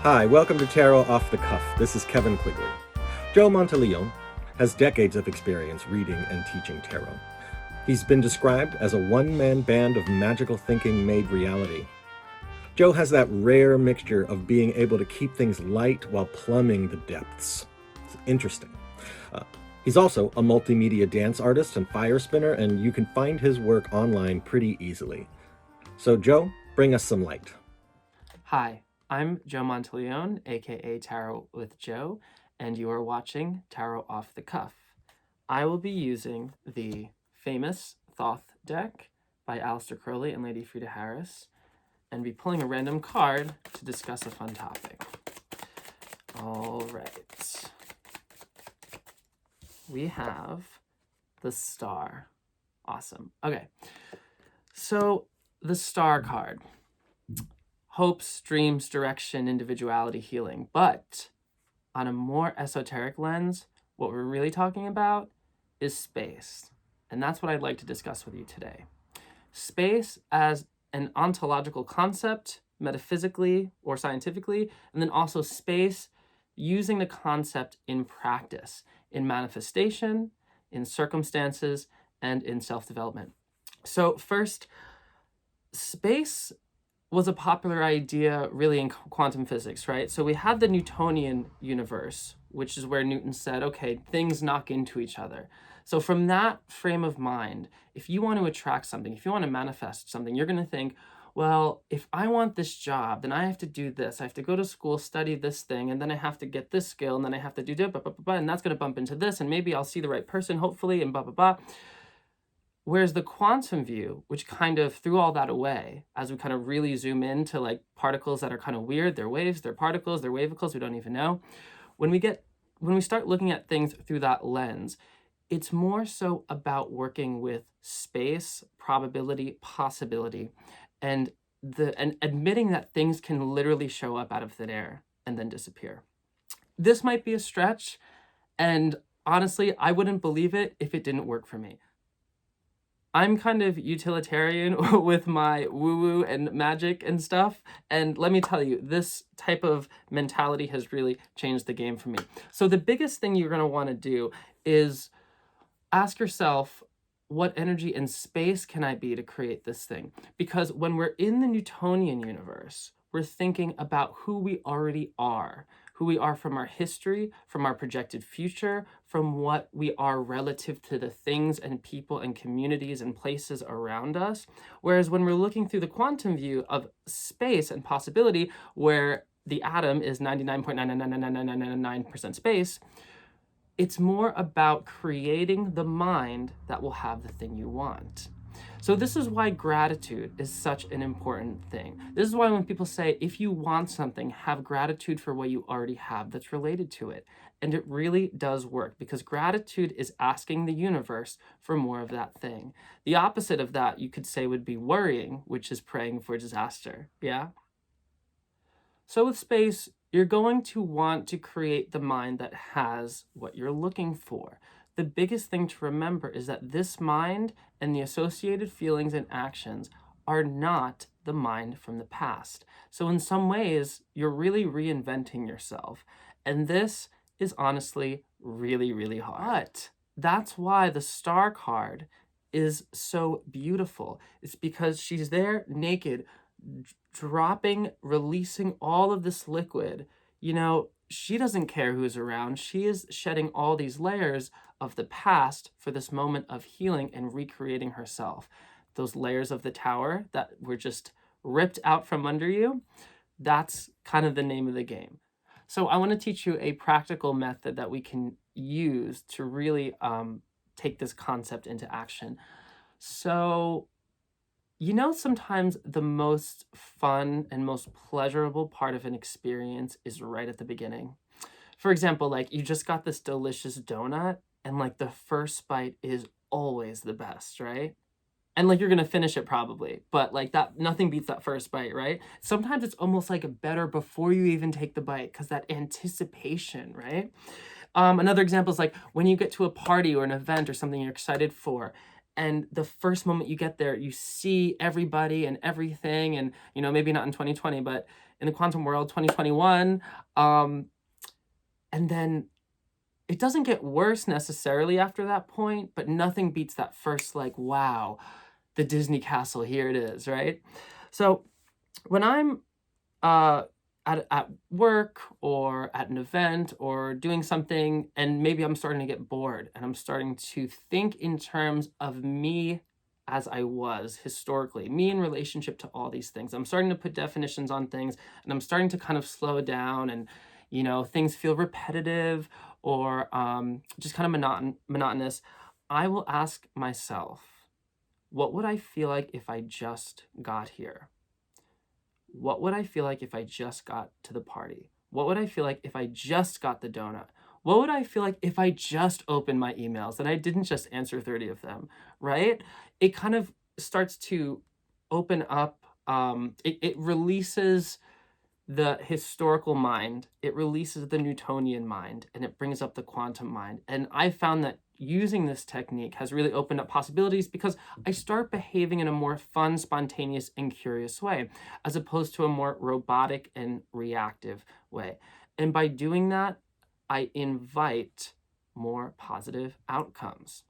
Hi, welcome to Tarot Off the Cuff. This is Kevin Quigley. Joe Monteleone has decades of experience reading and teaching tarot. He's been described as a one-man band of magical thinking made reality. Joe has that rare mixture of being able to keep things light while plumbing the depths. It's interesting. He's also a multimedia dance artist and fire spinner, and you can find his work online pretty easily. So Joe, bring us some light. Hi, I'm Joe Monteleone, aka Tarot with Joe, and you are watching Tarot Off the Cuff. I will be using the famous Thoth deck by Aleister Crowley and Lady Frieda Harris, and be pulling a random card to discuss a fun topic. All right. We have the Star. Awesome. Okay. So the Star card. Hopes, dreams, direction, individuality, healing. But on a more esoteric lens, what we're really talking about is space. And that's what I'd like to discuss with you today. Space as an ontological concept, metaphysically or scientifically, and then also space using the concept in practice, in manifestation, in circumstances, and in self-development. So first, space was a popular idea really in quantum physics, right? So we had the Newtonian universe, which is where Newton said, okay, things knock into each other. So from that frame of mind, if you want to attract something, if you want to manifest something, you're going to think, well, if I want this job, then I have to do this. I have to go to school, study this thing, and then I have to get this skill, and then I have to do blah, blah, blah, blah, and that's going to bump into this, and maybe I'll see the right person, hopefully, and blah, blah, blah. Whereas the quantum view, which kind of threw all that away, as we kind of really zoom into like particles that are kind of weird, they're waves, they're particles, they're wavicles, we don't even know. When we start looking at things through that lens, it's more so about working with space, probability, possibility, and admitting that things can literally show up out of thin air and then disappear. This might be a stretch, and honestly, I wouldn't believe it if it didn't work for me. I'm kind of utilitarian with my woo-woo and magic and stuff. And let me tell you, this type of mentality has really changed the game for me. So the biggest thing you're going to want to do is ask yourself, what energy and space can I be to create this thing? Because when we're in the Newtonian universe, we're thinking about who we already are, who we are from our history, from our projected future, from what we are relative to the things and people and communities and places around us. Whereas when we're looking through the quantum view of space and possibility, where the atom is 99.9999999% space, it's more about creating the mind that will have the thing you want. So this is why gratitude is such an important thing. This is why when people say, if you want something, have gratitude for what you already have that's related to it. And it really does work, because gratitude is asking the universe for more of that thing. The opposite of that, you could say, would be worrying, which is praying for disaster. Yeah? So with space, you're going to want to create the mind that has what you're looking for. The biggest thing to remember is that this mind and the associated feelings and actions are not the mind from the past. So in some ways, you're really reinventing yourself. And this is honestly really, really hard. But that's why the Star card is so beautiful. It's because she's there naked, dropping, releasing all of this liquid. You know, she doesn't care who's around. She is shedding all these layers of the past for this moment of healing and recreating herself. Those layers of the tower that were just ripped out from under you, that's kind of the name of the game. So I want to teach you a practical method that we can use to really take this concept into action. So, you know, sometimes the most fun and most pleasurable part of an experience is right at the beginning. For example, like you just got this delicious donut and like the first bite is always the best, right? And like you're gonna finish it probably, but like that, nothing beats that first bite, right? Sometimes it's almost like better before you even take the bite, because that anticipation, right? Another example is like when you get to a party or an event or something you're excited for, And the first moment you get there, you see everybody and everything. And, maybe not in 2020, but in the quantum world, 2021. And then it doesn't get worse necessarily after that point, but nothing beats that first, like, wow, the Disney castle, here it is, right? So when I'm at work or at an event or doing something, and maybe I'm starting to get bored and I'm starting to think in terms of me as I was historically, me in relationship to all these things. I'm starting to put definitions on things, and I'm starting to kind of slow down, and things feel repetitive or just kind of monotonous. I will ask myself, what would I feel like if I just got here? What would I feel like if I just got to the party? What would I feel like if I just got the donut? What would I feel like if I just opened my emails and I didn't just answer 30 of them, right? It kind of starts to open up, it releases the historical mind, it releases the Newtonian mind, and it brings up the quantum mind. And I found that using this technique has really opened up possibilities because I start behaving in a more fun, spontaneous, and curious way, as opposed to a more robotic and reactive way. And by doing that, I invite more positive outcomes.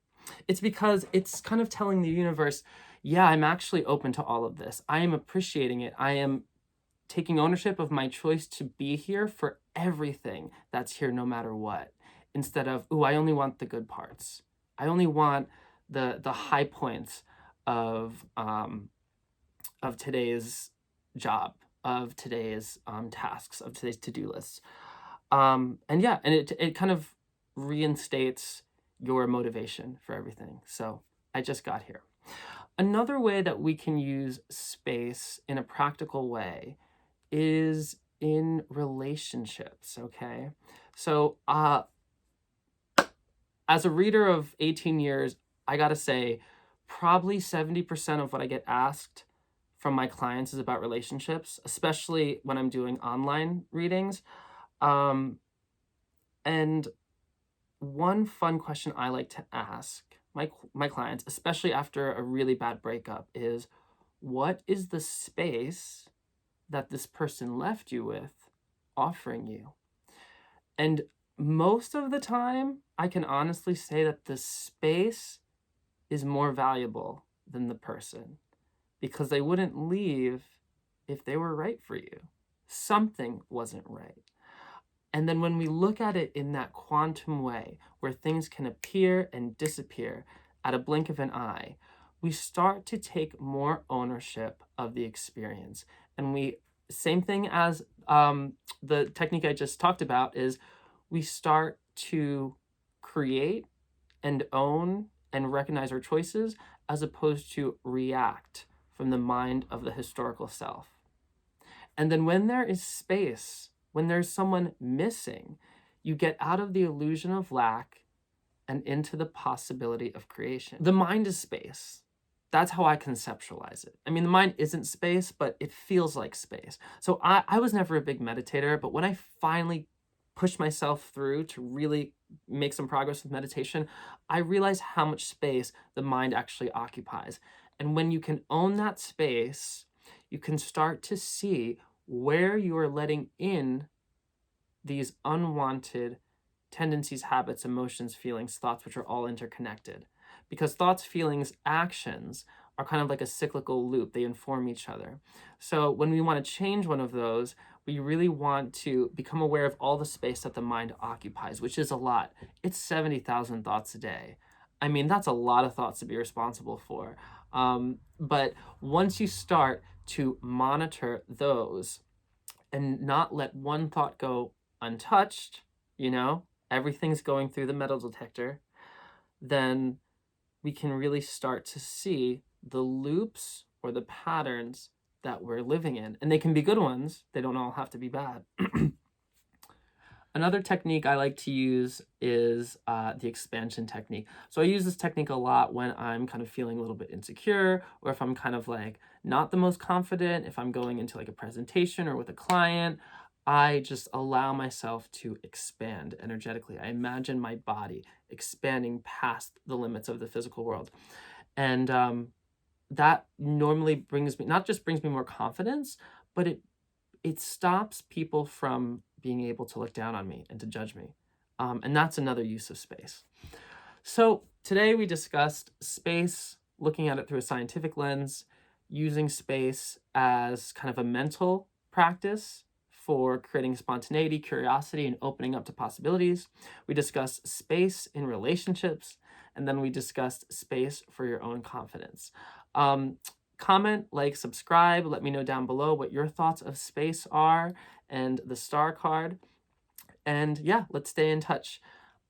It's because it's kind of telling the universe, yeah, I'm actually open to all of this. I am appreciating it. I am taking ownership of my choice to be here for everything that's here, no matter what, instead of, ooh, I only want the good parts. I only want the high points of today's job, of today's tasks, of today's to-do lists. And it kind of reinstates your motivation for everything. So I just got here. Another way that we can use space in a practical way is in relationships, okay? So as a reader of 18 years, I gotta say, probably 70% of what I get asked from my clients is about relationships, especially when I'm doing online readings. And one fun question I like to ask my clients, especially after a really bad breakup, is, what is the space that this person left you with offering you? And most of the time, I can honestly say that the space is more valuable than the person, because they wouldn't leave if they were right for you. Something wasn't right. And then when we look at it in that quantum way, where things can appear and disappear at a blink of an eye, we start to take more ownership of the experience. And same thing as the technique I just talked about, is we start to create and own and recognize our choices, as opposed to react from the mind of the historical self. And then when there is space, when there's someone missing, you get out of the illusion of lack and into the possibility of creation. The mind is space. That's how I conceptualize it. I mean, the mind isn't space, but it feels like space. So I was never a big meditator, but when I finally pushed myself through to really make some progress with meditation, I realized how much space the mind actually occupies. And when you can own that space, you can start to see where you are letting in these unwanted tendencies, habits, emotions, feelings, thoughts, which are all interconnected. Because thoughts, feelings, actions are kind of like a cyclical loop. They inform each other. So when we want to change one of those, we really want to become aware of all the space that the mind occupies, which is a lot. It's 70,000 thoughts a day. I mean, that's a lot of thoughts to be responsible for. But once you start to monitor those and not let one thought go untouched, everything's going through the metal detector, then we can really start to see the loops or the patterns that we're living in. And they can be good ones. They don't all have to be bad. Another technique I like to use is the expansion technique. So I use this technique a lot when I'm kind of feeling a little bit insecure, or if I'm kind of like not the most confident, if I'm going into like a presentation or with a client. I just allow myself to expand energetically. I imagine my body expanding past the limits of the physical world. And that normally brings me, not just brings me more confidence, but it stops people from being able to look down on me and to judge me. And that's another use of space. So today we discussed space, looking at it through a scientific lens, using space as kind of a mental practice for creating spontaneity, curiosity, and opening up to possibilities. We discussed space in relationships, and then we discussed space for your own confidence. Comment, like, subscribe. Let me know down below what your thoughts of space are and the star card. And yeah, let's stay in touch.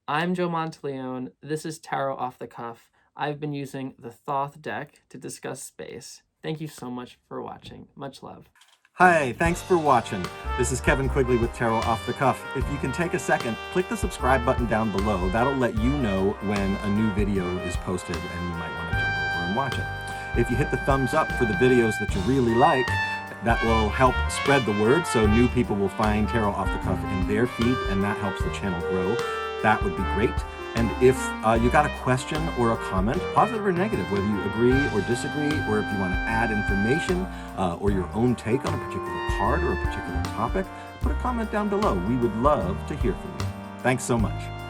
I'm Joe Monteleone. This is Tarot Off the Cuff. I've been using the Thoth deck to discuss space. Thank you so much for watching. Much love. Hi, thanks for watching. This is Kevin Quigley with Tarot Off the Cuff. If you can take a second, click the subscribe button down below. That'll let you know when a new video is posted and you might want to jump over and watch it. If you hit the thumbs up for the videos that you really like, that will help spread the word so new people will find Tarot Off the Cuff in their feed, and that helps the channel grow. That would be great. And if you got a question or a comment, positive or negative, whether you agree or disagree, or if you want to add information or your own take on a particular card or a particular topic, put a comment down below. We would love to hear from you. Thanks so much.